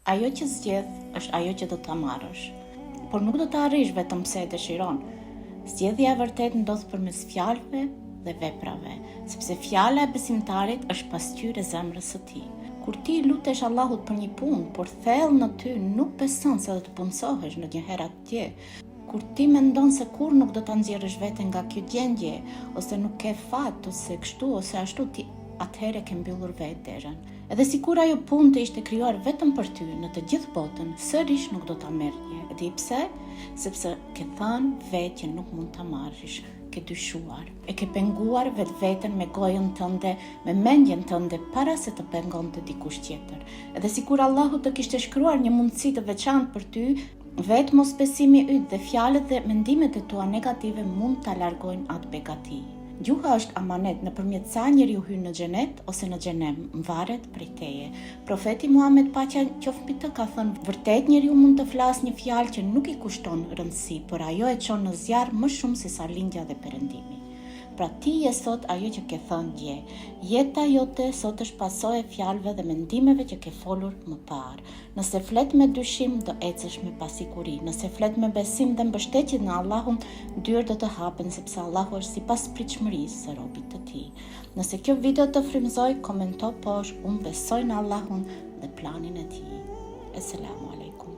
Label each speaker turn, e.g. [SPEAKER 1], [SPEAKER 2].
[SPEAKER 1] Ajo që zgjedh është ajo që do ta marrësh, por nuk do ta arrish vetëm pse e dëshiron. Zgjedhja e vërtet ndodh përmes fjalëve dhe veprave, sepse fjala e besimtarit është pasqyrë e zemrës së tij. Kur ti lutesh Allahut për një punë, por thellë në ty nuk beson se do të punësohesh në një herë atje, kur ti mendon se kur nuk do ta nxjerrësh veten nga kjo gjendje, ose nuk ke fat, ose kështu ose ashtu, ti atëherë ke mbyllur vetë derën. Edhe sikur ajo punë të ishte krijuar vetëm për ty në të gjithë botën, sërish nuk do ta merrje. E di pse? Sepse ke thënë vetë që nuk mund ta marrësh, ke dyshuar, e ke penguar vetveten me gojën tënde, me mendjen tënde para se të pengonte dikush tjetër. Edhe sikur Allahu të kishte shkruar një mundësi të veçantë për ty, vetë mosbesimi yt dhe fjalët dhe mendimet e tua negative mund ta largojnë atë begati. Gjuha është amanet, nëpërmjet sa njeriu hyn në xhenet ose në xhenem, varet prej teje. Profeti Muhammed paqja qoftë mbi të ka thënë, vërtet njeriu mund të flasë një fjalë që nuk i kushton rëndësi, por ajo e çon në zjarr më shumë se sa lindja dhe perëndimi. Pra ti je sot ajo që ke thënë dje. Jeta jote sot është pasojë e fjalëve dhe mendimeve që ke folur më parë. Nëse flet me dyshim, do ecësh me pasiguri. Nëse flet me besim dhe mbështetje në Allahun, dyert do të hapen sepse Allahu është sipas pritshmërisë së robit të tij. Nëse kjo video të frymëzoi, komento poshtë, unë besoj në Allahun dhe planin e tij. Asalamu alaikum.